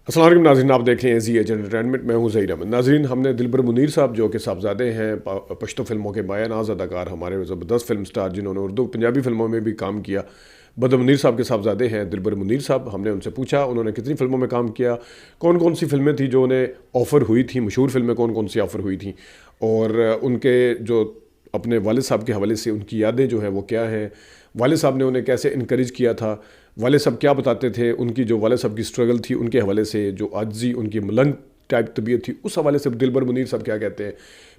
السلام علیکم ناظرین، آپ دیکھ رہے ہیں زی ایچ انٹرٹینمنٹ، میں ہوں ظہیر احمد۔ ناظرین، ہم نے دلبر منیر صاحب جو کہ صاحبزادے ہیں، پشتو فلموں کے بایا ناز اداکار، ہمارے زبردست فلم سٹار جنہوں نے اردو پنجابی فلموں میں بھی کام کیا، بدر منیر صاحب کے صاحبزادے ہیں دلبر منیر صاحب۔ ہم نے ان سے پوچھا انہوں نے کتنی فلموں میں کام کیا، کون کون سی فلمیں تھیں جو انہیں آفر ہوئی تھیں، مشہور فلمیں کون کون سی آفر ہوئی تھیں، اور ان کے جو اپنے والد صاحب کے حوالے سے ان کی یادیں جو ہیں وہ کیا ہیں، والد صاحب نے انہیں کیسے انکریج کیا تھا، والد صاحب کیا بتاتے تھے، ان کی جو والد صاحب کی سٹرگل تھی ان کے حوالے سے، جو عاجزی ان کی ملنگ ٹائپ طبیعت تھی اس حوالے سے دلبر منیر صاحب کیا کہتے ہیں۔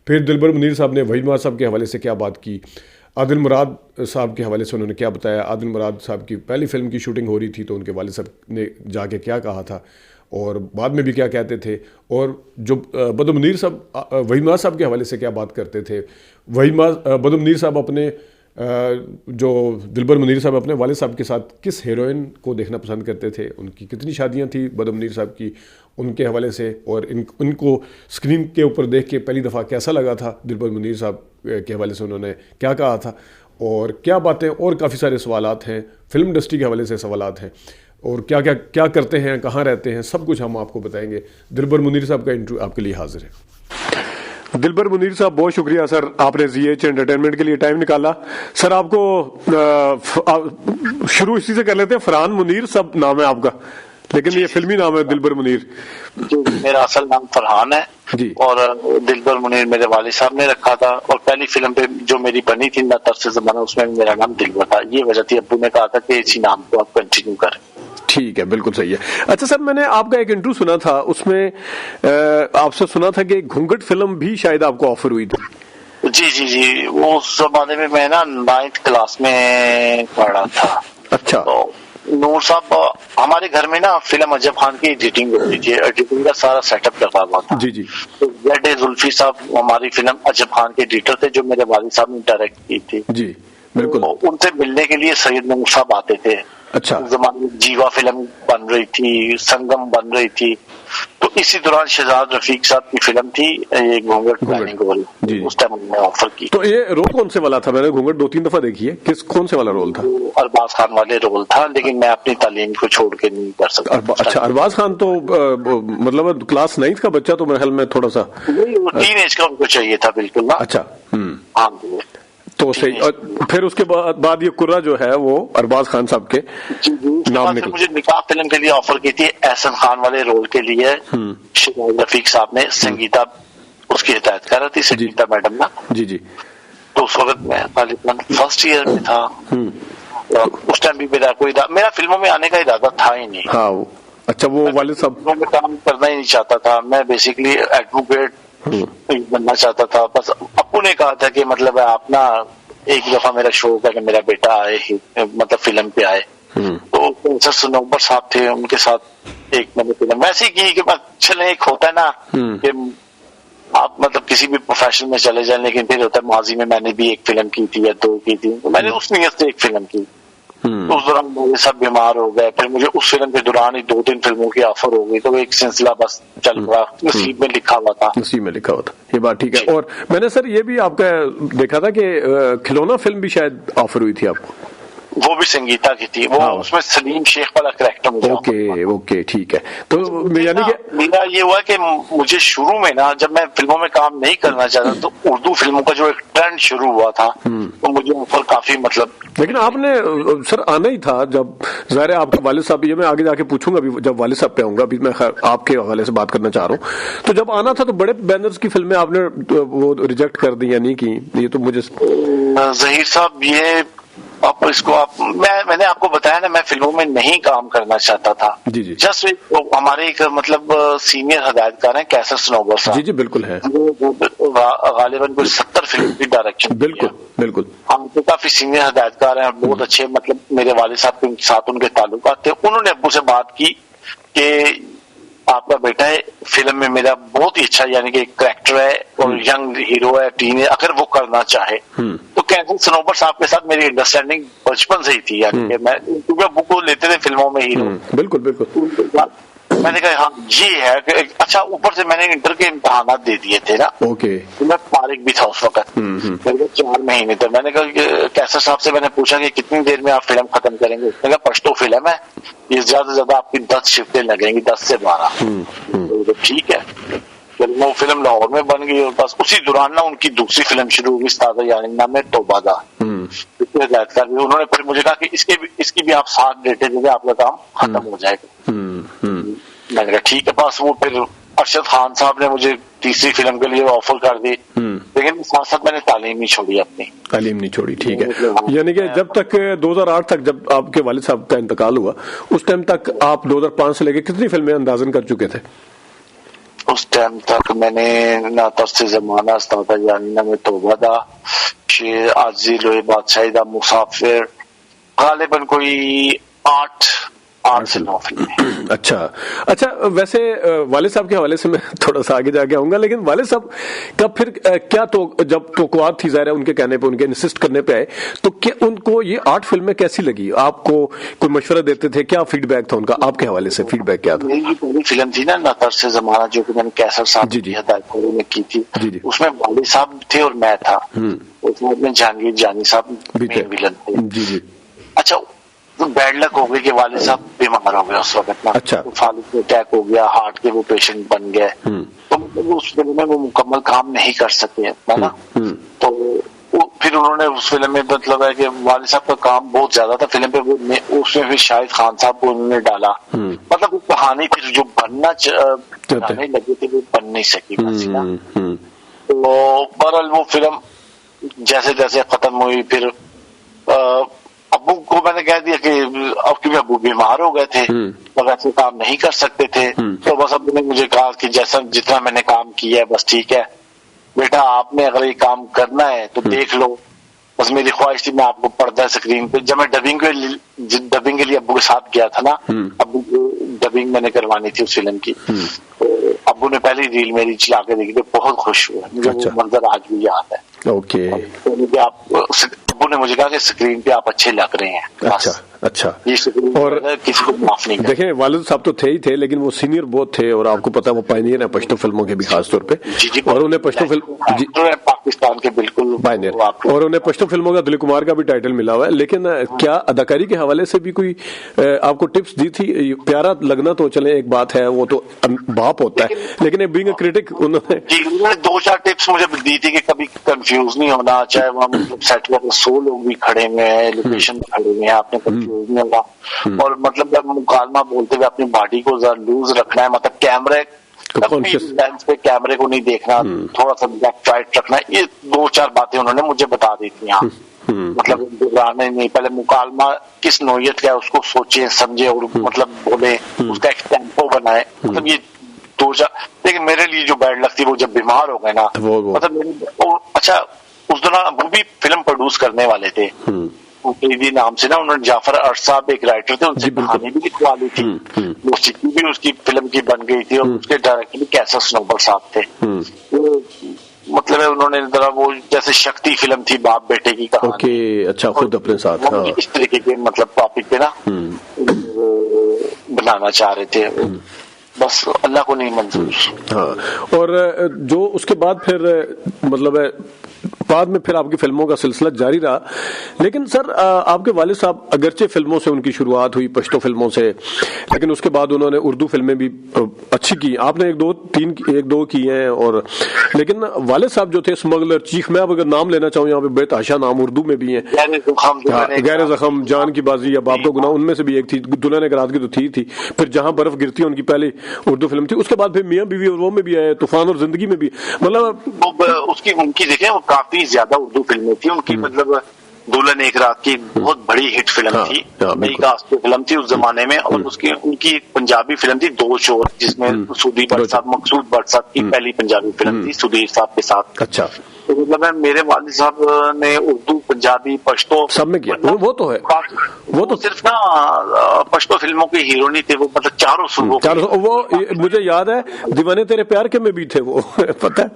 پھر دلبر منیر صاحب نے وحید مراد صاحب کے حوالے سے کیا بات کی، عادل مراد صاحب کے حوالے سے انہوں نے کیا بتایا، عادل مراد صاحب کی پہلی فلم کی شوٹنگ ہو رہی تھی تو ان کے والد صاحب نے جا کے کیا کہا تھا اور بعد میں بھی کیا کہتے تھے، اور جو بدر منیر صاحب وحید مراد صاحب کے حوالے سے کیا بات کرتے تھے۔ بدر منیر صاحب اپنے جو دلبر منیر صاحب اپنے والد صاحب کے ساتھ کس ہیروئن کو دیکھنا پسند کرتے تھے، ان کی کتنی شادیاں تھیں بدر منیر صاحب کی ان کے حوالے سے، اور ان کو اسکرین کے اوپر دیکھ کے پہلی دفعہ کیسا لگا تھا، دلبر منیر صاحب کے حوالے سے انہوں نے کیا کہا تھا، اور کیا باتیں، اور کافی سارے سوالات ہیں، فلم انڈسٹری کے حوالے سے سوالات ہیں، اور کیا کرتے ہیں، کہاں رہتے ہیں، سب کچھ ہم آپ کو بتائیں گے۔ دلبر منیر صاحب کا انٹرویو آپ کے لیے حاضر ہے۔ دلبر منیر صاحب، بہت شکریہ سر، آپ نے زی ایچ انٹرٹینمنٹ کے لیے ٹائم نکالا۔ سر آپ کو شروع اسی سے کر لیتے ہیں، فرحان منیر سب نام ہے آپ کا، لیکن یہ فلمی نام ہے دلبر منیر۔ جی، میرا اصل نام فرحان ہے جی، اور دلبر منیر میرے والد صاحب نے رکھا تھا، اور پہلی فلم پہ جو میری بنی تھی نہ طرز زمانہ، اس میں بھی میرا نام دلبر تھا۔ یہ وجہ تھی، ابو نے کہا تھا کہ اسی نام کو آپ کنٹینیو کریں۔ ٹھیک ہے، بالکل صحیح ہے۔ اچھا سر، میں نے آپ کا ایک انٹرویو سنا تھا، اس میں آپ سے سنا تھا کہ گھونگھٹ فلم بھی شاید آپ کو آفر ہوئی تھی۔ جی، وہ اس زمانے میں میں نا 9th کلاس میں پڑھا تھا۔ اچھا، تو نور صاحب، ہمارے گھر میں نا فلم اجب خان کی ایڈیٹنگ ہوتی تھی، ایڈیٹنگ کا سارا سیٹ اپ کرتا ہوا تھا۔ جی، تو زیڈ زلفی صاحب ہماری فلم اجب خان کے ایڈیٹر تھے، جو میرے والد صاحب نے ڈائریکٹ کی تھی۔ جی بالکل۔ ان سے ملنے کے لیے سید نور صاحب آتے تھے۔ اچھا، اس زمانے میں جیوا فلم بن رہی تھی، سنگم بن رہی تھی، تو اسی دوران شہزاد رفیق صاحب کی فلم تھی یہ گھونگھٹ پلاننگ والی، اس ٹائم انہوں نے آفر کی۔ تو یہ رول کون سے والا تھا؟ میں نے گھونگھٹ 2-3 دفعہ دیکھی ہے، کون سے والا رول تھا؟ ارباز خان والے رول تھا، لیکن میں اپنی تعلیم کو چھوڑ کے نہیں کر سکتا۔ اچھا، ارباز خان تو مطلب کلاس 9 کا بچہ، تو میرے خیال میں تھوڑا سا ٹین ایج کا ان کو چاہیے تھا، بالکل نا۔ اچھا، ہاں، تو صحیح۔ اور پھر اس کے بعد یہ کرا جو ہے وہ ارباز خان صاحب کے نام نکل۔ مجھے نکاح فلم کے لیے آفر کی تھی، احسن خان والے رول کے لیے شہزاد رفیق صاحب نے، سنگیتا اس کی ہدایت کر رہی تھی، سنگیتا میڈم نا۔ جی، تو اس وقت میں غالباً فرسٹ ایئر میں تھا، اس ٹائم بھی میرا فلموں میں آنے کا ارادہ تھا ہی نہیں۔ ہاں، اچھا، وہ والد صاحب فلموں میں کام کرنا ہی نہیں چاہتا تھا، میں بیسیکلی ایڈوکیٹ بننا چاہتا تھا۔ بس ابو نے کہا تھا کہ مطلب آپ نا ایک دفعہ میرا شوق ہے کہ میرا بیٹا آئے، مطلب فلم پہ آئے۔ تو سر سنوبر صاحب تھے، ان کے ساتھ ایک مطلب فلم ویسے کی کہ چلے، ایک ہوتا ہے نا کہ آپ مطلب کسی بھی پروفیشن میں چلے جائیں، لیکن پھر ہوتا ہے ماضی میں میں نے بھی ایک فلم کی تھی یا 2 کی تھی، تو میں نے اس نیت سے ایک فلم کی۔ اس دوران میرے سب بیمار ہو گئے، پھر مجھے اس فلم کے دوران ہی 2-3 فلموں کی آفر ہو گئی، تو ایک سلسلہ بس چل پڑا، نصیب میں لکھا ہوا تھا۔ نصیب میں لکھا ہوا تھا، یہ بات ٹھیک ہے۔ اور میں نے سر یہ بھی آپ کا دیکھا تھا کہ کھلونا فلم بھی شاید آفر ہوئی تھی آپ کو، وہ بھی سنگیتا کی تھی، وہ اس میں سلیم شیخ والا کریکٹر مجھے۔ اوکے، ٹھیک ہے۔ تو یعنی کہ میرا یہ ہوا کہ مجھے شروع میں نا، جب میں فلموں میں کام نہیں کرنا چاہتا تو اردو فلموں کا جو ایک ٹرینڈ شروع ہوا تھا، تو مجھے اوپر کافی مطلب، لیکن آپ نے سر آنا ہی تھا جب ظاہر ہے آپ کے والد صاحب، یہ میں آگے جا کے پوچھوں گا ابھی جب والد صاحب پہ آؤں گا، ابھی میں آپ کے حوالے سے بات کرنا چاہ رہا ہوں۔ تو جب آنا تھا تو بڑے بینرز کی فلمیں آپ نے وہ ریجیکٹ کر دی یا نہیں کی؟ یہ تو مجھے ظہیر صاحب، یہ آپ اس کو میں نے آپ کو بتایا نا، میں فلموں میں نہیں کام کرنا چاہتا تھا۔ جی، جسٹ ہمارے ایک مطلب سینئر ہدایت کار ہیں کیسر سنوبر صاحب۔ جی، بالکل ہے، غالباً کوئی 70 فلم کی ڈائریکشن۔ بالکل ہم تو کافی سینئر ہدایت کار ہیں، بہت اچھے، مطلب میرے والد صاحب کے ساتھ ان کے تعلقات تھے۔ انہوں نے ابو سے بات کی کہ آپ کا بیٹا ہے فلم میں میرا بہت ہی اچھا، یعنی کہ کریکٹر ہے اور ینگ ہیرو ہے، ٹین، اگر وہ کرنا چاہے تو کیسر سنوبر صاحب کے ساتھ میری انڈرسٹینڈنگ بچپن سے ہی تھی، یعنی کہ میں کیونکہ ابو کو لیتے تھے فلموں میں ہیرو۔ بالکل۔ میں نے کہا ہاں یہ ہے کہ اچھا اوپر سے میں نے انٹر کے امتحانات دے دیے تھے نا, اوکے, میں فارغ بھی تھا اس وقت, میرے کو 4 مہینے تھے. میں نے کہا کیسر صاحب سے میں نے پوچھا کہ کتنی دیر میں آپ فلم ختم کریں گے؟ اس نے کہا پشتو فلم ہے, یہ زیادہ سے زیادہ آپ کی 10 شفٹیں لگیں گی, 10 سے 12. ٹھیک ہے, پھر وہ فلم لاہور میں بن گئی, اور بس اسی دوران نا ان کی دوسری فلم شروع ہوگی استاد یارینہ میں توبہ دا. انہوں نے پھر مجھے کہا کہ اس کی بھی آپ 7 ڈیٹیں دے دیں, آپ کا کام ختم ہو جائے گا. میں نے کہا ٹھیک ہے. بس وہ پھر ارشد خان صاحب نے مجھے تیسری فلم کے لیے آفر کر دی, لیکن ساتھ ساتھ میں نے تعلیم نہیں چھوڑی, اپنی تعلیم نہیں چھوڑی. ٹھیک ہے, یعنی کہ جب تک 2008 تک جب آپ کے والد صاحب کا انتقال ہوا, اس ٹائم تک آپ 2005 سے لے کے کتنی فلمیں اندازن کر چکے تھے؟ اس ٹائم تک میں نے نہ ترس زمانہ, استاد یارینہ میں توبہ دا, شیر عاجزی لوہے بادشاہی دا, مسافر, غالباً کوئی 8 سے 9 فلمیں. اچھا, ویسے والد صاحب کے حوالے سے میں تھوڑا سا آگے جا کے آؤں گا, لیکن والد صاحب کا پھر کیا تو جب توقعات تھی ظاہر ہے ان کے کہنے پہ, ان کے انسسٹ کرنے پہ آئے, تو کیا ان کو یہ 8 فلمیں کیسی لگی؟ آپ کو کوئی مشورہ دیتے تھے؟ کیا فیڈ بیک تھا ان کا آپ کے حوالے سے؟ فیڈ بیک کیا تھا؟ میری جو پہلی فلم تھی نا ناتر سے زمانہ, جو کہ میں نے کیسر صاحب کی ہدایت میں کی تھی, اس میں والد صاحب تھے اور میں تھا, اس میں جہانگیر جانی صاحب مین ویلن تھے. اچھا, بیڈ لک ہو گئی کہ والد صاحب بیمار ہو گئے اس وقت نا, فالج میں اٹیک ہو گیا, ہارٹ کے وہ پیشنٹ بن گئے, تو مطلب اس فلم میں وہ مکمل کام نہیں کر سکے ہے نا. تو پھر انہوں نے اس فلم میں مطلب ہے کہ والد صاحب کا کام بہت زیادہ تھا فلم پہ, اس میں پھر شاہد خان صاحب کو انہوں نے ڈالا, مطلب وہ کہانی پھر جو بننا چاہنے لگی تھی وہ بن نہیں سکی. تو بہرحال وہ فلم جیسے جیسے ختم ہوئی, پھر ابو کو میں نے کہہ دیا کہ اب کیونکہ ابو بیمار ہو گئے تھے, ویسے کام نہیں کر سکتے تھے, تو بس ابو نے مجھے کہا کہ جیسا جتنا میں نے کام کیا ہے بس ٹھیک ہے بیٹا, آپ نے اگر یہ کام کرنا ہے تو دیکھ لو. بس میری خواہش تھی میں آپ کو پردہ اسکرین پہ, جب میں ڈبنگ کے لیے ابو کے ساتھ گیا تھا نا, ابو ڈبنگ میں نے کروانی تھی اس فلم کی, ابو نے پہلی ریل میری چلا کے دیکھی تو بہت خوش ہوئے, مجھے وہ منظر آج بھی یاد ہے. ابو نے مجھے کہا کہ اسکرین پہ آپ اچھے لگ رہے ہیں. اچھا, اور کسی کو معاف نہیں. دیکھیں والد صاحب تو تھے ہی تھے, لیکن وہ سینئر بہت تھے, اور آپ کو پتا وہ پائنیئر ہیں پشتو فلموں کے بھی خاص طور پہ, اور انہیں پشتو پاکستان کے بالکل پائنیئر, اور انہیں پشتو فلموں کا دلیپ کمار کا بھی ٹائٹل ملا ہوا ہے. لیکن کیا اداکاری کے حوالے سے بھی کوئی آپ کو ٹپس دی تھی؟ پیارا لگنا تو چلے ایک بات ہے, وہ تو باپ ہوتا ہے, لیکن بینگ اے کرٹک انہوں نے 2-4 ٹپس مجھے دی تھی کہ کبھی کنفیوز نہیں ہونا, چاہے وہاں سیٹ پر 100 لوگ بھی کھڑے ہوئے ہیں, لوکیشن کھڑے ہوئے ہیں, آپ نے کنفیوز نہیں ہوگا, اور مطلب مکالمہ بولتے ہوئے اپنی باڈی کو ذرا لوز رکھنا ہے, مطلب کیمرے لینس پہ کیمرے کو نہیں دیکھنا, تھوڑا سا بیک ٹائٹ رکھنا ہے. یہ 2-4 باتیں انہوں نے مجھے بتا دی تھی. مطلب نہیں, پہلے مکالمہ کس نوعیت کا ہے اس کو سوچے سمجھے اور مطلب بولے, اس کا ایک ٹیمپو بنائے. مطلب یہ 2-4, لیکن میرے لیے جو بیڈ لک تھی وہ جب بیمار ہو گئے نا, مطلب اچھا اس دوران وہ بھی فلم پروڈیوس کرنے والے تھے نام سے نا, انہوں نے جعفر ارش صاحب ایک رائٹر تھے, ان سے کہانی بھی لکھوا لی تھی, موسیقی بھی اس کی فلم کی بن گئی تھی, اور اس کے ڈائریکٹر بھی کیسر سنوبل صاحب تھے. مطلب ہے انہوں نے ذرا وہ جیسے شکتی فلم تھی باپ بیٹے کی کہانی, اچھا خود اپنے ساتھ اس طریقے کے مطلب ٹاپک پہ نا بنانا چاہ رہے تھے, بس اللہ کو نہیں منظور. اور جو اس کے بعد پھر مطلب ہے بعد میں پھر آپ کی فلموں کا سلسلہ جاری رہا, لیکن سر آپ کے والد صاحب اگرچہ فلموں سے ان کی شروعات ہوئی پشتو فلموں سے, لیکن اس کے بعد انہوں نے اردو فلمیں بھی اچھی کی, آپ نے 1-2 کی ہیں, اور لیکن والد صاحب جو تھے اسمگلر, چیخ, میں اب اگر نام لینا چاہوں یہاں پہ بے تحاشا نام اردو میں بھی ہیں, غیر زخم, جان کی بازی یا باپ کا گناہ, ان میں سے بھی ایک تھی, دلہن ایک رات کی تو تھی, پھر جہاں برف گرتی ہے ان کی پہلی اردو فلم تھی, اس کے بعد پھر میاں بیوی اور وہ میں بھی آئے, طوفان اور زندگی میں بھی, مطلب اس کی ان کی دیکھیں وہ کافی زیادہ اردو فلمیں تھی ان کی, مطلب دلہن ایک رات کی بہت بڑی ہٹ فلم تھی, نئی کاسٹ فلم تھی اس زمانے میں, اور ان کی پنجابی فلم تھی 2 چور, جس میں سدھیر بٹ صاحب, مقصود بٹ صاحب کی پہلی پنجابی فلم تھی سدھیر صاحب کے ساتھ. اچھا, تو مطلب میرے والد صاحب نے اردو پنجابی پشتو سب میں کیا, وہ تو ہے, وہ تو صرف نا پشتو فلموں کے ہیرو نہیں تھے, وہ مطلب چاروں صوبوں, وہ مجھے یاد ہے دیوانے تیرے پیار کے میں بھی تھے وہ, پتہ ہے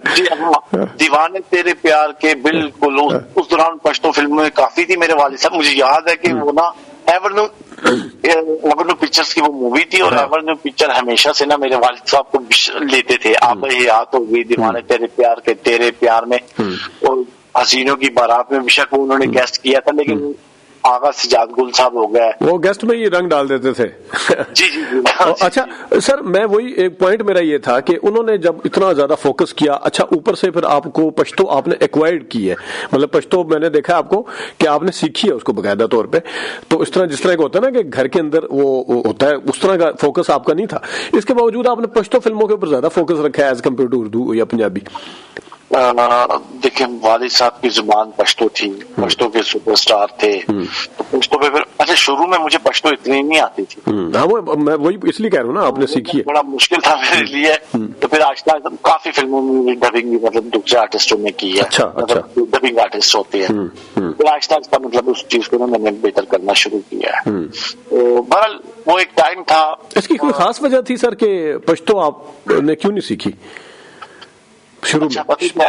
دیوانے تیرے پیار کے, بالکل اس دوران پشتو فلموں میں کافی تھی میرے والد صاحب. مجھے یاد ہے کہ وہ نا ایورنیو پکچرز کی وہ مووی تھی، اور ایورنیو پکچر ہمیشہ سے نا میرے والد صاحب کو لیتے تھے. آپ یاد ہوگی دیوانے تیرے پیار کے، تیرے پیار میں، اور حسینوں کی بارات میں بے شک انہوں نے گیسٹ کیا تھا، لیکن آغا سجاد گل صاحب ہو گئے، وہ گیسٹ میں ہی رنگ ڈال دیتے تھے. جی جی جی. اچھا سر، میں وہی ایک پوائنٹ میرا یہ تھا کہ انہوں نے جب اتنا زیادہ فوکس کیا، اچھا اوپر سے پھر آپ کو پشتو آپ نے ایکوائرڈ کی ہے، مطلب پشتو میں نے دیکھا آپ کو کہ آپ نے سیکھی ہے اس کو باقاعدہ طور پہ. تو اس طرح جس طرح کا ہوتا ہے نا کہ گھر کے اندر وہ ہوتا ہے، اس طرح کا فوکس آپ کا نہیں تھا. اس کے باوجود آپ نے پشتو فلموں کے اوپر زیادہ فوکس رکھا ہے ایز کمپیئر ٹو اردو یا پنجابی. دیکھیں والد صاحب کی زبان پشتو تھی، پشتو کے سپر سٹار تھے، تو پشتو پہ پھر اچھا شروع میں مجھے پشتو اتنی نہیں آتی تھی. ہاں وہ میں وہی اس لیے کہہ رہا ہوں نا، آپ نے سیکھی ہے. بڑا مشکل تھا میرے لیے. تو پھر آہستہ کافی فلموں میں ڈبنگ بھی مطلب دوسرے آرٹسٹوں نے کی ہے، ڈبنگ آرٹسٹ ہوتے ہیں. پھر آہستہ آہستہ مطلب اس چیز کو میں نے بہتر کرنا شروع کیا ہے. تو بہرحال وہ ایک ٹائم تھا. اس کی کوئی خاص وجہ تھی سر کہ پشتو آپ نے کیوں نہیں سیکھی شروع میں؟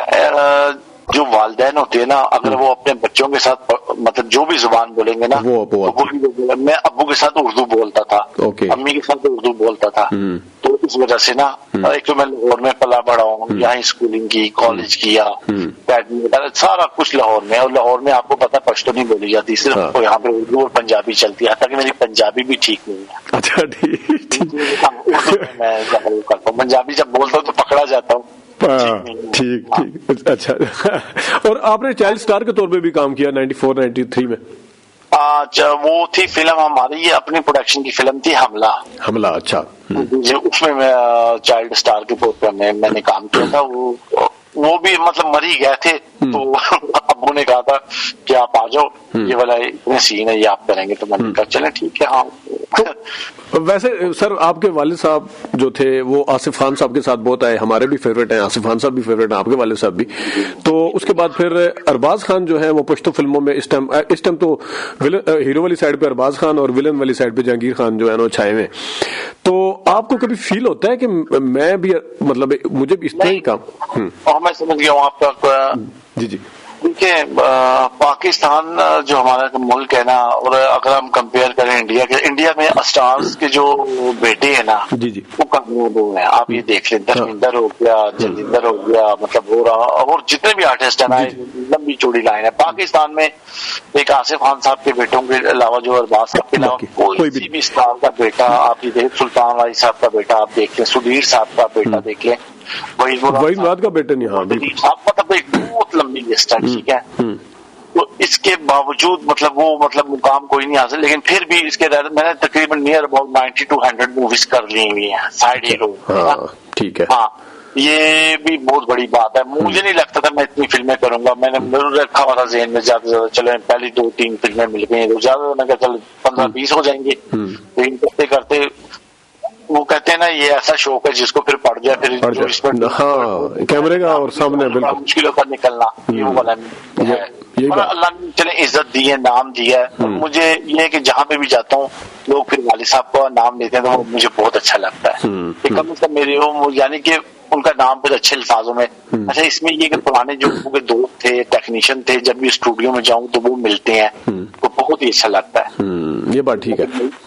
جو والدین ہوتے ہیں نا، اگر وہ اپنے بچوں کے ساتھ مطلب جو بھی زبان بولیں گے نا، میں ابو کے ساتھ اردو بولتا تھا، امی کے ساتھ اردو بولتا تھا. تو اس وجہ سے نا، ایک تو میں لاہور میں پلا بڑا ہوں، یہاں اسکولنگ کی، کالج کیا، سارا کچھ لاہور میں. اور لاہور میں آپ کو پتا پشتو نہیں بولی جاتی، صرف یہاں پہ اردو اور پنجابی چلتی ہے. حتیٰ کہ میری پنجابی بھی ٹھیک نہیں ہے. اچھا ٹھیک. اردو میں میں کرتا ہوں، پنجابی جب بولتا ہوں تو پکڑا جاتا ہوں. ٹھیک ٹھیک. اچھا. اور آپ نے چائلڈ سٹار کے طور پہ بھی کام کیا 94-93 میں؟ وہ تھی فلم ہماری، یہ اپنی پروڈکشن کی فلم تھی، حملہ. اچھا. اس میں چائلڈ سٹار کے طور پہ میں نے کام کیا تھا. وہ بھی مطلب مر ہی گئے تھے، تو ابو نے کہا تھا کہ آپ آ جاؤ، یہ والا اتنے سین ہے یہ آپ کریں گے. تو میں نے کہا چلیں ٹھیک ہے. ہاں ویسے سر آپ کے والد صاحب جو تھے وہ آصف خان صاحب کے ساتھ بہت آئے، ہمارے بھی فیوریٹ ہیں، آصف خان صاحب بھی فیوریٹ ہیں، آپ کے والد صاحب بھی. تو اس کے بعد پھر ارباز خان جو ہے وہ پشتو فلموں میں اس ٹائم تو ہیرو والی سائڈ پہ ارباز خان اور ولن والی سائڈ پہ جہانگیر خان جو ہے نا چھائے ہوئے. تو آپ کو کبھی فیل ہوتا ہے کہ میں بھی مطلب مجھے بھی اس طرح ہی کام؟ میں سمجھ گیا ہوں آپ کا. جی. دیکھیے پاکستان جو ہمارا ملک ہے نا، اور اگر ہم کمپیئر کریں انڈیا میں اسٹارز کے جو بیٹے ہیں نا، وہ کامیاب ہوئے ہیں. آپ یہ دیکھ لیں، دھرمیندر ہو گیا، جلندر ہو گیا، مطلب ہو رہا، اور جتنے بھی آرٹسٹ ہیں نا، لمبی چوڑی لائن ہے. پاکستان میں ایک آصف خان صاحب کے بیٹوں کے علاوہ، جو ارباز صاحب کے علاوہ کوئی بھی اسٹار کا بیٹا آپ یہ دیکھ، سلطان علی صاحب کا بیٹا آپ دیکھ لیں، سدھیر صاحب کا بیٹا دیکھ لیں، وہی مراد کا بیٹا نہیں. ہاں مطلب ایک بہت لمبی لسٹ ہے. ٹھیک ہے. تو اس کے باوجود مطلب وہ مطلب مقام کوئی نہیں حاصل، لیکن پھر بھی اس کے میں نے تقریباً نیئر اباؤٹ 90 to 100 موویز کر لی ہوئی ہیں سائڈ ہیرو. ٹھیک ہے. ہاں یہ بھی بہت بڑی بات ہے. مجھے نہیں لگتا تھا میں اتنی فلمیں کروں گا. میں نے ضرور رکھا ہوا تھا ذہن میں زیادہ سے زیادہ چلو پہلی 2-3 فلمیں مل گئی، زیادہ میں کہا چل 15-20 ہو جائیں گے. لیکن کرتے کرتے وہ کہتے ہیں نا یہ ایسا شوق ہے جس کو پھر پڑ جائے پھر کیمرے کا اور سامنے بالکل مشکل ہوتا نکلنا. یہ والا اللہ نے چلے عزت دی ہے، نام دیا ہے. مجھے یہ ہے کہ جہاں پہ بھی جاتا ہوں لوگ پھر والد صاحب کا نام لیتے ہیں تو مجھے بہت اچھا لگتا ہے. کم از کم میرے یعنی کہ ان کا نام پھر اچھے الفاظوں میں. اچھا اس میں یہ کہ پرانے جو دوست تھے، ٹیکنیشین تھے، جب بھی اسٹوڈیو میں جاؤں تو وہ ملتے ہیں تو بہت ہی اچھا لگتا ہے. یہ بات ٹھیک ہے.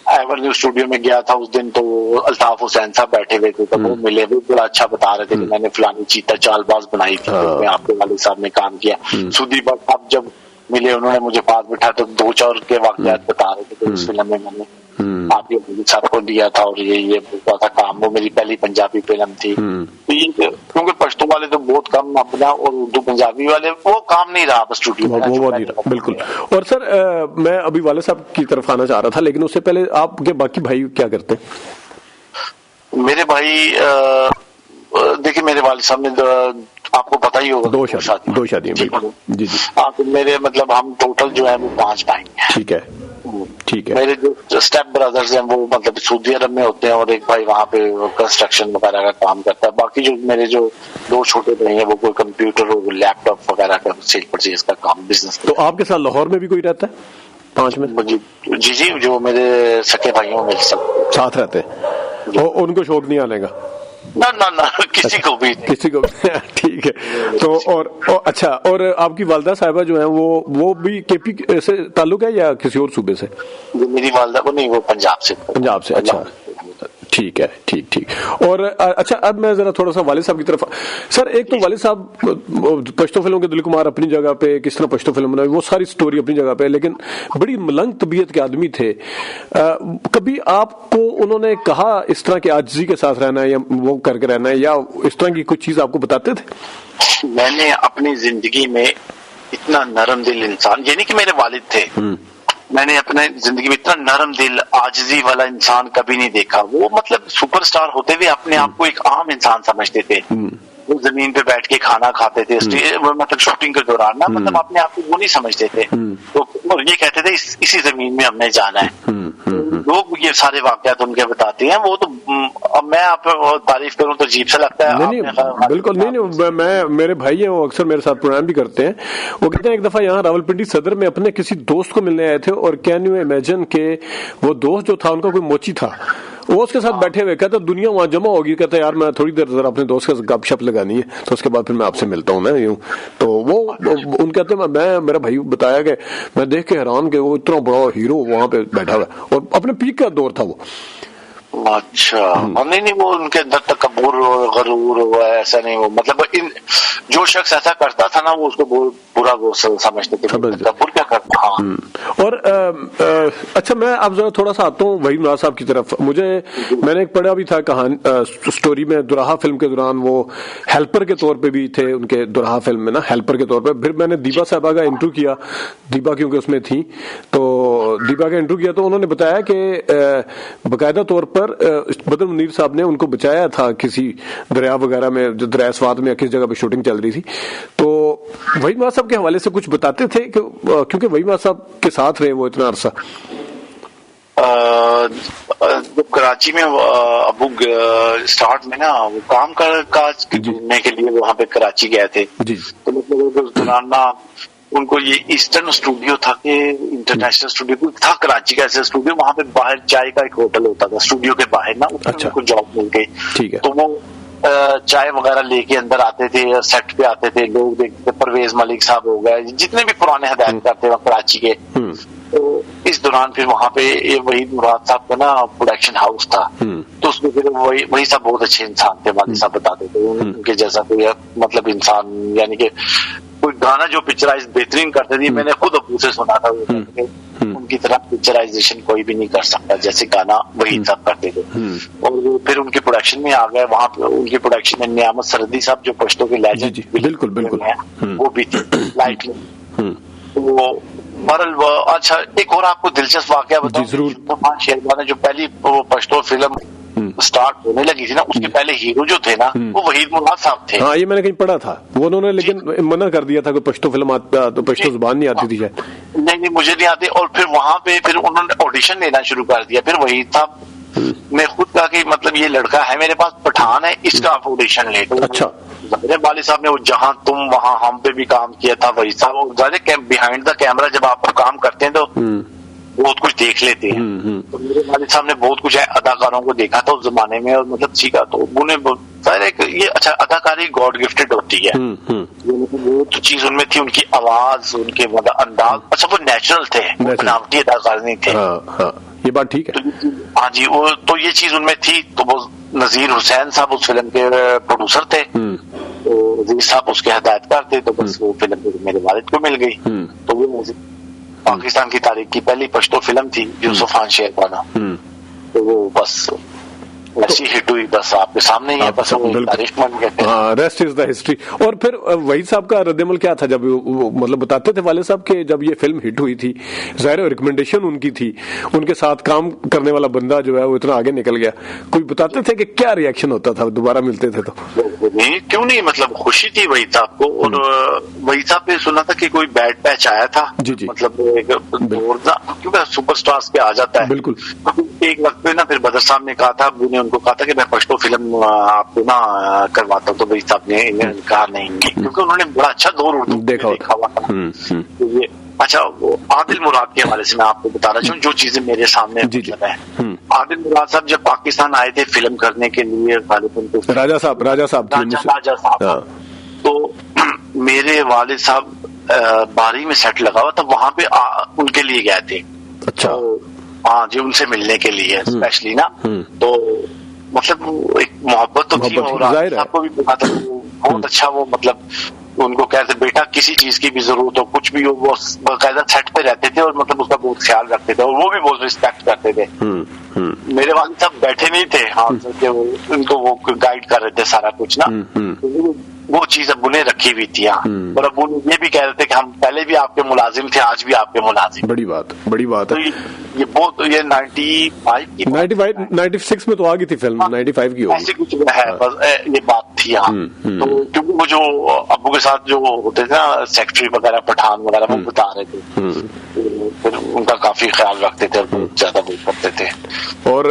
ایورنیو اسٹوڈیو میں گیا تھا اس دن، تو الطاف حسین صاحب بیٹھے ہوئے تھے، تو وہ ملے، وہ بڑا اچھا بتا رہے تھے کہ میں نے فلانی چیتا چال باز بنائی تھی، میں آپ کے والد صاحب نے کام کیا. سودی بٹ صاحب جب ملے انہوں نے مجھے پاس بٹھا تو 2-4 کے واقعات بتا رہے تھے. اس فلم میں نے آپ کے والد صاحب کو دیا تھا اور یہ بولتا تھا کام، وہ میری پہلی پنجابی فلم تھی. کیونکہ پشتو والے تو بہت کم اپنا، اور اردو پنجابی والے وہ کام نہیں رہا اسٹوڈیو میں. بالکل. اور سر میں ابھی والد صاحب کی طرف آنا چاہ رہا تھا، لیکن اس سے پہلے آپ کے باقی بھائی کیا کرتے ہیں؟ میرے بھائی دیکھیے میرے والد صاحب نے آپ کو پتا ہی ہوگا 2 شادیاں. جی. ہاں تو میرے مطلب ہم ٹوٹل جو ہے وہ 5 بھائی ہیں. ٹھیک ہے. میرے جو اسٹیپ برادرز ہیں وہ مطلب سعودی عرب میں ہوتے ہیں، اور ایک بھائی وہاں پہ کنسٹرکشن وغیرہ کا کام کرتا ہے. باقی جو میرے جو 2 چھوٹے بھائی ہیں وہ کوئی کمپیوٹر اور لیپ ٹاپ وغیرہ کا سیل پرچیز کا کام بزنس. تو آپ کے ساتھ لاہور میں بھی کوئی رہتا ہے 5 میں؟ جی جو میرے سکے بھائی ہیں میرے ساتھ رہتے ہیں. ان کو شوق نہیں آنے کا؟ نہ کسی کو بھی ٹھیک ہے. تو اور اچھا، اور آپ کی والدہ صاحبہ جو ہیں وہ بھی کے پی سے تعلق ہے یا کسی اور صوبے سے؟ میری والدہ کو نہیں، وہ پنجاب سے. اچھا ٹھیک ہے، ٹھیک. اور اچھا اب میں ذرا تھوڑا سا والد صاحب کی طرف. سر ایک تو والد صاحب پشتو فلموں کے دل کمار اپنی جگہ پہ کس طرح پشتو فلم بنائی وہ ساری سٹوری اپنی جگہ پہ، لیکن بڑی ملنگ طبیعت کے آدمی تھے. کبھی آپ کو انہوں نے کہا اس طرح کی عاجزی کے ساتھ رہنا ہے یا وہ کر کے رہنا ہے، یا اس طرح کی کچھ چیز آپ کو بتاتے تھے؟ میں نے اپنی زندگی میں اتنا نرم دل انسان، یعنی کہ میرے والد تھے، میں نے اپنے زندگی میں اتنا نرم دل عاجزی والا انسان کبھی نہیں دیکھا. وہ مطلب سپر سٹار ہوتے ہوئے اپنے آپ کو ایک عام انسان سمجھتے تھے. وہ زمین پہ بیٹھ کے کھانا کھاتے تھے مطلب شوٹنگ کے دوران نا، مطلب اپنے آپ کو وہ نہیں سمجھتے تھے. تو یہ کہتے تھے اسی زمین میں ہم نے جانا ہے. لوگ یہ سارے واقعات ان کے بتاتے ہیں. وہ تو اب میں آپ تعریف کروں تو عجیب سا لگتا ہے. نہیں بالکل نہیں. میں میرے بھائی ہیں وہ اکثر میرے ساتھ پروگرام بھی کرتے ہیں. وہ کہتے ہیں ایک دفعہ یہاں راولپنڈی صدر میں اپنے کسی دوست کو ملنے آئے تھے، اور کین یو امیجن کہ وہ دوست جو تھا ان کا کوئی موچی تھا، وہ اس کے ساتھ بیٹھے ہوئے. کہتا دنیا وہاں جمع ہوگی، کہتا یار میں تھوڑی دیر ذرا اپنے دوست کا گپ شپ لگانی ہے، تو اس کے بعد پھر میں آپ سے ملتا ہوں نا یوں. تو وہ ان کہتے ہیں میں میرا بھائی بتایا کہ میں دیکھ کے حیران کہ وہ اتنا بڑا ہیرو وہاں پہ بیٹھا ہوا ہے، اور اپنے پیک کا دور تھا وہ. اچھا نہیں وہ ان کے اندر تکبر اور غرور ہوا ہے، ایسا نہیں. وہ مطلب جو شخص ایسا کرتا تھا نا وہ اس کو برا سمجھتے تھے. تکبر کیا کرتا. اور اچھا میں اب ذرا تھوڑا سا آتا ہوں وحید مراد صاحب کی طرف. میں نے ایک پڑھا بھی تھا کہانی سٹوری میں، دوراہا فلم کے دوران وہ ہیلپر کے طور پہ بھی تھے ان کے دوراہا فلم میں نا، ہیلپر کے طور پہ. پھر میں نے دیبا صاحبہ کا انٹرویو کیا، دیبا کیونکہ اس میں تھی، تو دیبا کا انٹرویو کیا تو انہوں نے بتایا کہ باقاعدہ طور پر بدر منیر صاحب نے ان کو بچایا تھا کسی دریا وغیرہ میں، دریا سوات میں کس جگہ پہ شوٹنگ چل رہی تھی. تو وحید مراد صاحب کے حوالے سے کچھ بتاتے تھے کہ کیونکہ وحید مراد صاحب کے ساتھ رہے وہ اتنا عرصہ. جب کراچی میں ابو اسٹارٹ میں نا وہ کام کاج ڈھونڈنے کے لیے وہاں پہ کراچی گئے تھے، تو مطلب اس دوران نا ان کو یہ ایسٹرن اسٹوڈیو تھا کہ انٹرنیشنل اسٹوڈیو تھا کراچی کا ایسا اسٹوڈیو، وہاں پہ باہر چائے کا ایک ہوٹل ہوتا تھا اسٹوڈیو کے باہر نا، اس میں کو جاب مل گئی. تو وہ چائے وغیرہ لے کے اندر آتے تھے، سیٹ پہ آتے تھے، لوگ دیکھتے تھے. پرویز ملک صاحب ہو گئے، جتنے بھی پرانے ہدایت کرتے وہاں کراچی کے. تو اس دوران پھر وہاں پہ وحید مراد صاحب کا نا پروڈکشن ہاؤس تھا، تو اس میں پھر وہی صاحب بہت اچھے انسان تھے. والد صاحب بتاتے تھے ان کے جیسا کوئی مطلب انسان، یعنی کہ کوئی گانا جو پکچرائز بہترین کرتے تھے. میں نے خود ابو سے سنا تھا ان کی طرح پکچرائزیشن کوئی بھی نہیں کر سکتا جیسے گانا وحید صاحب کرتے تھے. اور پھر ان کے پروڈکشن میں آ گئے. وہاں پہ ان کی پروڈکشن میں نعمت سردی صاحب جو پشتو کے لیجنڈ بالکل وہ بھی تھی لائٹ میں. تو اچھا ایک اور آپ کو دلچسپ واقعہ بتاؤں. شیربان جو پہلی پشتو فلم سٹارٹ ہونے لگی تھی نا، اس کے پہلے ہیرو جو تھے نا وہ وحید مراد صاحب تھے. ہاں یہ میں نے کہیں پڑھا تھا، وہ انہوں نے لیکن منع کر دیا تھا کہ پشتو فلم آتا تو پشتو زبان نہیں آتی تھی شاید. نہیں مجھے نہیں آتی. اور پھر وہاں پہ پھر انہوں نے آڈیشن لینا شروع کر دیا. پھر وحید صاحب نے خود کہا کہ مطلب یہ لڑکا ہے میرے پاس پٹھان ہے، اس کا آپ آڈیشن لے. اچھا میرے والد صاحب نے وہ جہاں تم وہاں ہم پہ بھی کام کیا تھا. وحید صاحب بیہائنڈ دا کیمرہ جب آپ کام کرتے ہیں تو بہت کچھ دیکھ لیتے ہیں. تو میرے والد صاحب نے بہت کچھ اداکاروں کو دیکھا تھا اس زمانے میں، اور مطلب سیکھا. تو یہ اچھا اداکاری گاڈ گفٹڈ ہوتی ہے. وہ تو چیز ان میں تھی، ان کی آواز، ان کے انداز، اچھا وہ نیچرل تھے، بناوٹی اداکار نہیں تھے. یہ بات ٹھیک ہے. ہاں جی وہ تو یہ چیز ان میں تھی. تو وہ نذیر حسین صاحب اس فلم کے پروڈیوسر تھے، تو عزیز صاحب اس کے ہدایتکار تھے. تو بس وہ فلم میرے والد کو مل گئی. تو وہ پاکستان کی تاریخ کی پہلی پشتو فلم تھی یوسف خان شیربانا. تو وہ بس ایسی ہٹ ہوئی، بس آپ کے سامنے ہی ہے. بس تاریخ مان کہتے ہیں، ریسٹ از دا ہسٹری. اور پھر وحید صاحب کا رد عمل کیا تھا جب مطلب بتاتے تھے والد صاحب کہ جب یہ فلم ہٹ ہوئی تھی، ظاہر ریکمنڈیشن ان کی تھی، ان کے ساتھ کام کرنے والا بندہ جو ہے وہ اتنا آگے نکل گیا، کوئی بتاتے تھے کہ کیا ریئیکشن ہوتا تھا دوبارہ ملتے تھے تو؟ نہیں کیوں نہیں، مطلب خوشی تھی وحید صاحب کو. اور وحید صاحب نے سنا تھا کہ کوئی بیڈ پیچ آیا تھا، مطلب کیونکہ سپر اسٹارز پہ آ جاتا ہے. بالکل ایک وقت پہ نا پھر بدر صاحب نے کہا تھا، ابو نے ان کو کہا تھا کہ میں پشتو فلم آپ کو نا کرواتا ہوں. تو وحید صاحب نے کہا نہیں، کیونکہ انہوں نے بڑا اچھا دور اردو دیکھا ہوا تھا. اچھا عادل مراد کے حوالے سے میں آپ کو بتا رہا ہوں جو چیزیں میرے سامنے ہے. عادل مراد صاحب جب پاکستان آئے تھے فلم کرنے کے لیے راجا صاحب تو میرے والد صاحب باری میں سیٹ لگا ہوا تھا, وہاں پہ ان کے لیے گئے تھے. اچھا. ہاں جی, ان سے ملنے کے لیے اسپیشلی نا. تو مطلب ایک محبت تو تھی, اور آپ کو بھی بہت اچھا وہ مطلب ان کو کہتے بیٹا کسی چیز کی بھی ضرورت ہو کچھ بھی ہو, وہ باقاعدہ سیٹ پہ رہتے تھے اور مطلب اس کا بہت خیال رکھتے تھے, اور وہ بھی بہت رسپیکٹ کرتے تھے. میرے والد صاحب بیٹھے نہیں تھے, ہاں ان کو وہ گائیڈ کر رہے تھے سارا کچھ نا. وہ چیز ابو نے رکھی ہوئی تھی. اور ابو نے یہ بھی کہہ رہے تھے کہ ہم پہلے بھی آپ کے ملازم تھے, آج بھی آپ کے ملازم. بڑی بات ہے. یہ بہت, یہ 96 میں تو آ گئی تھی فلم, 95 کی ہوگی ایسے کچھ ہے, بس یہ بات تھی. ہاں تو کیونکہ وہ جو ابو کے ساتھ جو ہوتے تھے نا سیکٹری وغیرہ پٹھان وغیرہ, وہ بتا رہے تھے, پھر ان کا کافی خیال رکھتے تھے اور بہت زیادہ وہ کرتے تھے. اور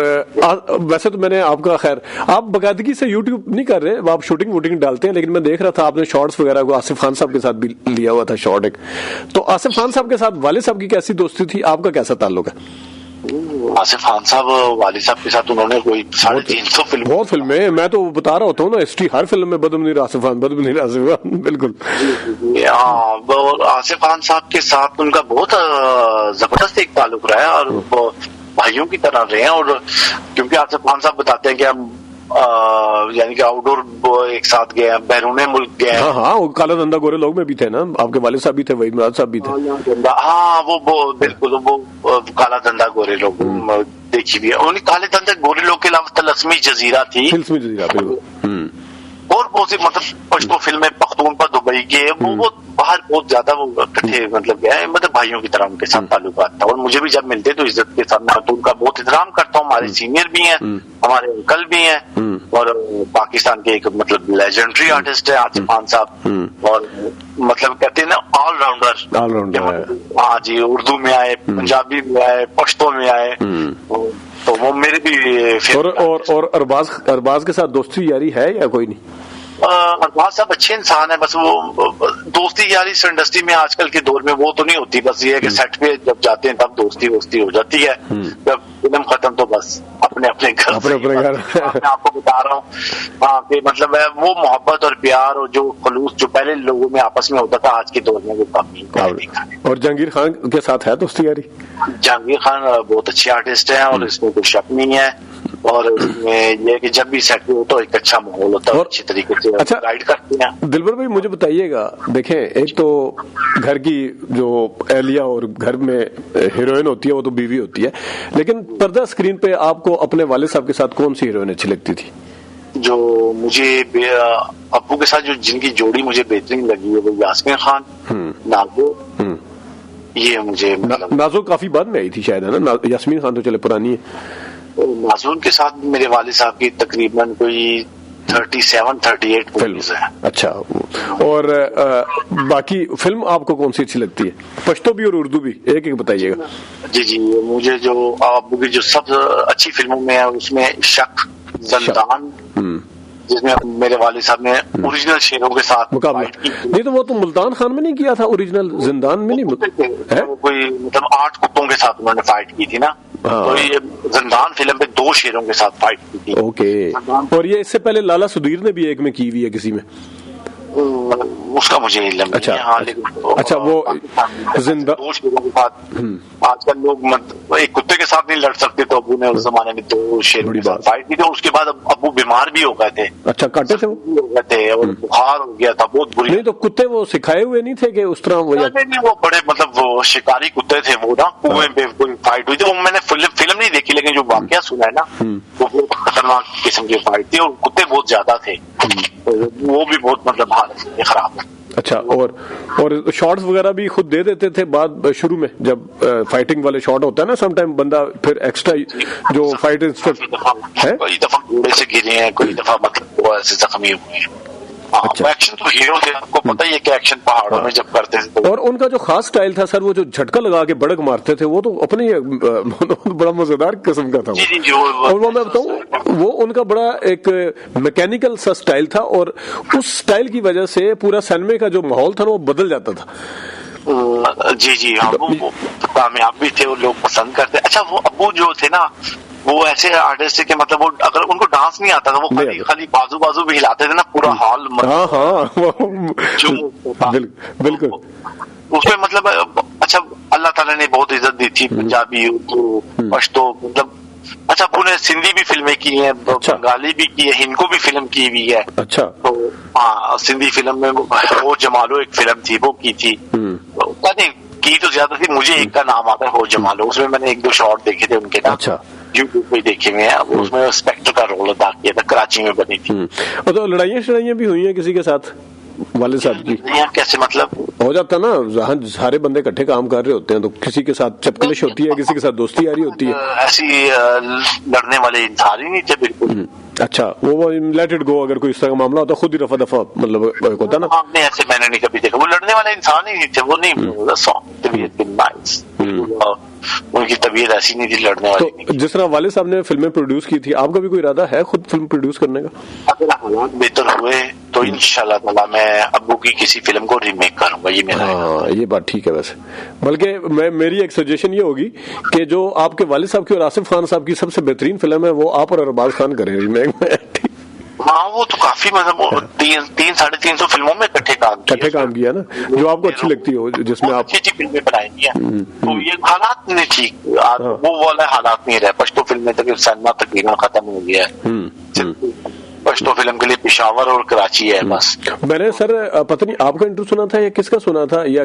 ویسے تو میں نے آپ کا, خیر آپ باقاعدگی سے یوٹیوب نہیں کر رہے, آپ شوٹنگ ووٹنگ ڈالتے ہیں, لیکن میں دیکھ رہا تھا آپ نے شارٹس وغیرہ کو آصف خان صاحب کے ساتھ بھی لیا ہوا تھا شارٹ ایک. تو آصف خان صاحب کے ساتھ والد صاحب کی کیسی دوستی تھی, آپ کا کیسا تعلق ہے؟ آصف خان صاحب والد صاحب کے ساتھ انہوں نے کوئی 350 فلم, بہت فلمیں, میں تو بتا رہا ہوتا ہوں نا ہسٹری, ہر فلم میں بدمنیر آصف خان بالکل. ہاں, اور آصف خان صاحب کے ساتھ ان کا بہت زبردست ایک تعلق رہا ہے, اور بھائیوں کی طرح رہے ہیں. اور کیونکہ آصف خان صاحب بتاتے ہیں کہ ہم یعنی کہ آؤٹ ڈور ایک ساتھ گئے ہیں, بیرون ملک گئے ہیں. ہاں وہ کالا دھندا گورے لوگ میں بھی تھے نا, آپ کے والد صاحب بھی تھے, وحید مراد صاحب بھی تھے. ہاں وہ بالکل, وہ کالا دھندا گورے لوگ دیکھی بھی ہے. کالے دھندا گورے لوگ کے علاوہ تلسمی جزیرہ تھی, اور بہت سی مطلب پشتو فلمیں پختونخوا دبئی کے, وہ باہر بہت زیادہ وہ اکٹھے مطلب گئے, مطلب بھائیوں کی طرح ان کے ساتھ تعلقات تھا. اور مجھے بھی جب ملتے تو عزت کے ساتھ, میں تو ان کا بہت احترام کرتا ہوں. ہمارے سینئر بھی ہیں, ہمارے انکل بھی ہیں, اور پاکستان کے ایک مطلب لیجنڈری آرٹسٹ ہے آصف خان صاحب, اور مطلب کہتے ہیں نا آل راؤنڈر. ہاں جی, اردو میں آئے, پنجابی میں آئے, پشتو میں آئے, تو وہ میرے بھی. اور ارباز کے ساتھ دوستی یاری ہے یا کوئی نہیں؟ ارباز صاحب اچھے انسان ہیں, بس وہ دوستی یاری اس انڈسٹری میں آج کل کے دور میں وہ تو نہیں ہوتی. بس یہ ہے کہ سیٹ پہ جب جاتے ہیں تب دوستی ہو جاتی ہے, جب فلم ختم تو بس اپنے گھر. میں آپ کو بتا رہا ہوں ہاں کہ مطلب ہے وہ محبت اور پیار اور جو خلوص جو پہلے لوگوں میں آپس میں ہوتا تھا, آج کے دور میں وہ کمی. اور جہانگیر خان کے ساتھ ہے دوستی یاری؟ جہانگیر خان بہت اچھے آرٹسٹ ہیں, اور اس میں کوئی شک نہیں ہے. اور یہ کہ جب بھی سیٹ پہ ہوتا ہے ایک اچھا ماحول ہوتا ہے, اچھی طریقے سے گائیڈ کرتے ہیں. دلبر بھائی مجھے بتائیے گا, دیکھیں ایک تو گھر کی جو اہلیہ اور گھر میں ہیروئن ہوتی ہے وہ تو بیوی ہوتی ہے, لیکن پردہ اسکرین پہ آپ کو اپنے والد صاحب کے ساتھ کون سی ہیروئن اچھی لگتی تھی؟ جو مجھے ابو کے ساتھ جو جن کی جوڑی مجھے بہترین لگی ہے وہ یاسمین خان, نازو. یہ مجھے نازو کافی بعد میں آئی تھی شاید, ہے نا؟ یاسمین خان تو چلے پرانی ہے. نازون کے ساتھ میرے والد صاحب کی تقریباً کوئی 37-38 فلمز ہیں. اچھا, اور باقی فلم آپ کو کون سی اچھی لگتی ہے, پشتو بھی اور اردو بھی, ایک بتائیے گا. جی مجھے جو ابو کی جو سب اچھی فلموں میں ہے اس میں شک, زندان, جس میں میرے والد صاحب نے اوریجنل شیروں کے ساتھ مقابلہ. نہیں تو وہ تو ملتان خان میں نہیں کیا تھا, اوریجنل زندان میں نہیں, کوئی مطلب 8 کتوں کے ساتھ انہوں نے فائٹ کی تھی نا. تو یہ زندان فلم پہ 2 شیروں کے ساتھ فائٹ کی تھی. اوکے. اور یہ اس سے پہلے لالا سدیر نے بھی ایک میں کی ہوئی ہے کسی میں, اس کا مجھے علم نہیں ہے. اچھا وہ زندہ آج کل لوگ ایک کتے کے ساتھ نہیں لڑ سکتے, تو ابو نے اس زمانے میں 2 شیروں کے ساتھ فائٹ کی تھی. اور اس کے بعد ابو بیمار بھی ہو گئے تھے. اچھا, کاٹے تھے ہو گئے تھے اور بخار ہو گیا تھا بہت بری. نہیں تو کتے وہ سکھائے ہوئے نہیں تھے کہ اس طرح وہ بڑے مطلب وہ شکاری کتے تھے, وہ نا کنویں پہ کوئی فائٹ ہوئی تھی. وہ میں نے فلم نہیں دیکھی, لیکن جو واقعہ سنا ہے نا وہ بہت خطرناک قسم کی فائٹ تھی, اور کتے بہت زیادہ تھے, وہ بھی بہت مطلب حالت خراب ہے. اچھا, اور شارٹس وغیرہ بھی خود دے دیتے تھے بعد شروع میں جب فائٹنگ والے شارٹ ہوتا ہے نا, سم ٹائم بندہ پھر ایکسٹرا جو فائٹ کوئی دفعہ گھوڑے سے گرے ہیں, کوئی دفعہ مطلب وہ ایسے زخمی ہوئے ہیں. ایکشن تو ہیرو تھے, آپ کو پتہ ہی ہے کہ ایکشن پہاڑوں میں جب کرتے تھے. اور ان کا جو خاص سٹائل تھا سر, وہ جو جھٹکا لگا کے بڑک مارتے تھے, وہ تو اپنے بڑا مزیدار قسم کا تھا. اور وہ میں بتاؤں وہ ان کا بڑا ایک میکینیکل سا سٹائل تھا, اور اس سٹائل کی وجہ سے پورا سینمے کا جو ماحول تھا وہ بدل جاتا تھا. جی ہاں, وہ کامیاب بھی تھے اور لوگ پسند کرتے. اچھا, وہ ابو جو تھے نا وہ ایسے آرٹسٹ ہے کہ مطلب وہ اگر ان کو ڈانس نہیں آتا تھا وہ خالی بازو بازو بھی ہلاتے تھے نا پورا ہال. بالکل اس میں مطلب اچھا اللہ تعالیٰ نے بہت عزت دی تھی, پنجابی, اردو, پشتو, مطلب اچھا انہوں نے سندھی بھی فلمیں کی ہیں, بنگالی بھی کی ہے, ہندکو بھی فلم کی ہوئی ہے. اچھا تو ہاں سندھی فلم میں ہو جمالو ایک فلم تھی وہ کی تھی, کی تو زیادہ تھی, مجھے ایک کا نام آتا ہے ہو جمالو, اس میں میں نے 1-2 شارٹ دیکھے تھے ان کے. اچھا یوٹیوب پہ دیکھے ہوئے ہیں, اس میں اسپیکٹر کا رول ادا کیا تھا, کراچی میں بنی تھی. اور تو لڑائیاں بھی ہوئی ہیں کسی کے ساتھ والد صاحب کی؟ کیسے مطلب ہو جاتا نا, سارے بندے اکٹھے کام کر رہے ہوتے ہیں تو کسی کے ساتھ چپکلش ہوتی ہے, کسی کے ساتھ دوستی یاری ہوتی ہے. ایسی لڑنے والے انسان ہی نہیں تھے بالکل. اچھا وہ لیٹ اٹ گو, اگر کوئی اس طرح کا معاملہ ہوتا خود ہی رفع دفع مطلب ہوتا نا. نہیں ایسے میں نے نہیں کبھی دیکھا, وہ لڑنے والے انسان ہی نہیں تھے, وہ نہیں طبیعت نائس, ان کی طبیعت ایسی نہیں تھی لڑنے والی. تو جس طرح والد صاحب نے فلمیں پروڈیوس کی تھی, آپ کا بھی کوئی ارادہ ہے خود فلم پروڈیوس کرنے کا؟ اگر حالات بہتر ہوئے تو انشاءاللہ تعالی میں ابو کی کسی فلم کو ریمیک کروں گا, یہ میرا. ہاں یہ بات ٹھیک ہے. ویسے بلکہ میری ایک سجیشن یہ ہوگی کہ جو آپ کے والد صاحب کی اور آصف خان صاحب کی سب سے بہترین فلم ہے وہ آپ اور ارباز خان کریں ریمیک میں. ہاں وہ تو کافی مطلب 300-350 فلموں میں اکٹھے کام کیا نا, جو آپ کو اچھی لگتی ہو, جس میں آپ اچھی فلمیں بنائی ہیں. تو یہ حالات نہیں ٹھیک, وہ والا حالات نہیں رہے. پشتو فلمیں تک سینما تقریباً ختم ہو گیا ہے. پشتو فلم کے لیے پشاور اور کراچی ہے بس. میں نے سر پتہ نہیں آپ کا انٹرویو سنا تھا یا کس کا سنا تھا, یا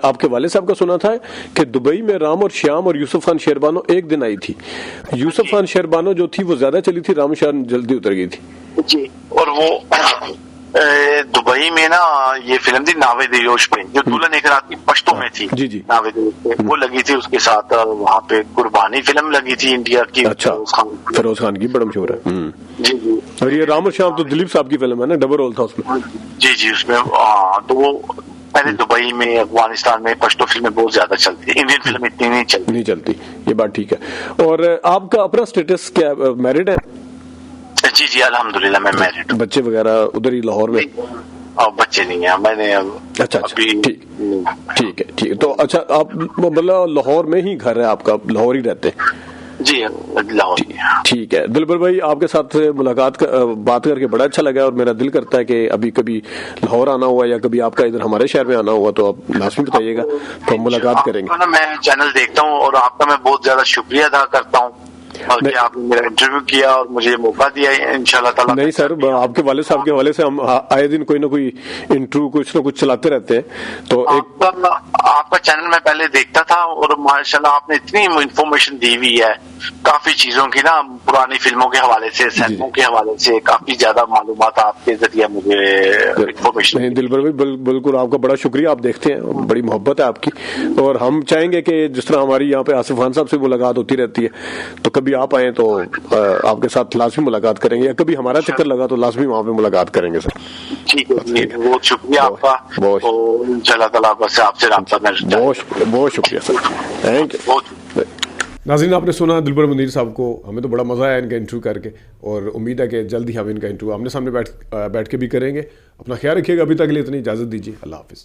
آپ کے والد صاحب کا سنا تھا کہ دبئی میں رام اور شیام اور یوسف خان شیربانو ایک دن آئی تھی. یوسف خان شیربانو جو تھی وہ زیادہ چلی تھی, رام شان جلدی اتر گئی تھی. جی, اور وہ دبئی میں نا یہ فلم تھی ناوے دیوش پہ, جو دلہن ایک رات کی پشتوں میں تھی. جی جی ناوے دیوش پہ وہ لگی تھی, اس کے ساتھ وہاں پہ قربانی فلم لگی تھی انڈیا کی. اچھا فیروز خان کی بڑا مشہور ہے. جی جی, اور یہ رام اور شیام تو دلیپ صاحب کی فلم ہے نا, ڈبل رول تھا اس میں. جی جی, اس میں تو وہ پہلے دبئی میں افغانستان میں پشتو فلمیں بہت زیادہ چلتی, انڈین فلم اتنی نہیں چلتی. یہ بات ٹھیک ہے. اور آپ کا اپنا اسٹیٹس کیا, میرڈ ہے؟ جی جی الحمدللہ میں میرڈ. بچے وغیرہ ادھر ہی لاہور میں؟ بچے نہیں ہیں, میں نے. اچھا ٹھیک ہے. تو اچھا آپ مطلب لاہور میں ہی گھر ہے آپ کا, لاہور ہی رہتے ہیں؟ جی لاہور. ٹھیک ہے. دلبر بھائی آپ کے ساتھ بات کر کے بڑا اچھا لگا, اور میرا دل کرتا ہے کہ ابھی کبھی لاہور آنا ہوا یا کبھی آپ کا ادھر ہمارے شہر میں آنا ہوا تو آپ لازمی بتائیے گا, تو ہم ملاقات کریں گے. میں چینل دیکھتا ہوں اور آپ کا میں بہت زیادہ شکریہ ادا کرتا ہوں, اور کہ آپ نے میرا انٹرویو کیا اور مجھے موقع دیا انشاءاللہ تعالیٰ. نہیں سر, آپ کے والد صاحب کے حوالے سے ہم آئے دن کوئی نہ کوئی انٹرویو کچھ نہ کچھ چلاتے رہتے ہیں. تو آپ کا چینل میں پہلے دیکھتا تھا, اور ماشاءاللہ آپ نے اتنی انفارمیشن دی ہوئی ہے کافی چیزوں کی نا, پرانی فلموں کے حوالے سے, سینموں کے حوالے سے کافی زیادہ معلومات آپ کے ذریعے مجھے انفارمیشن. دلبر بھائی بالکل آپ کا بڑا شکریہ, آپ دیکھتے ہیں, بڑی محبت ہے آپ کی, اور ہم چاہیں گے کہ جس طرح ہماری یہاں پہ آصف خان صاحب سے ملاقات ہوتی رہتی ہے, تو کبھی آپ آئیں تو آپ کے ساتھ لازمی ملاقات کریں گے, یا کبھی ہمارا چکر لگا تو لازمی وہاں پہ ملاقات کریں گے سر. ٹھیک ہے, بہت شکریہ آپ کا. انشاءاللہ تعالیٰ بس آپ سے رابطہ میں. بہت شکریہ سر, تھینک یو. ناظرین آپ نے سنا دلبر منیر صاحب کو, ہمیں تو بڑا مزہ آیا ان کا انٹرویو کر کے, اور امید ہے کہ جلد ہی ہم ان کا انٹرویو آمنے سامنے بیٹھ کے بھی کریں گے. اپنا خیال رکھیے گا, ابھی تک کے لیے اتنی اجازت دیجیے, اللہ حافظ.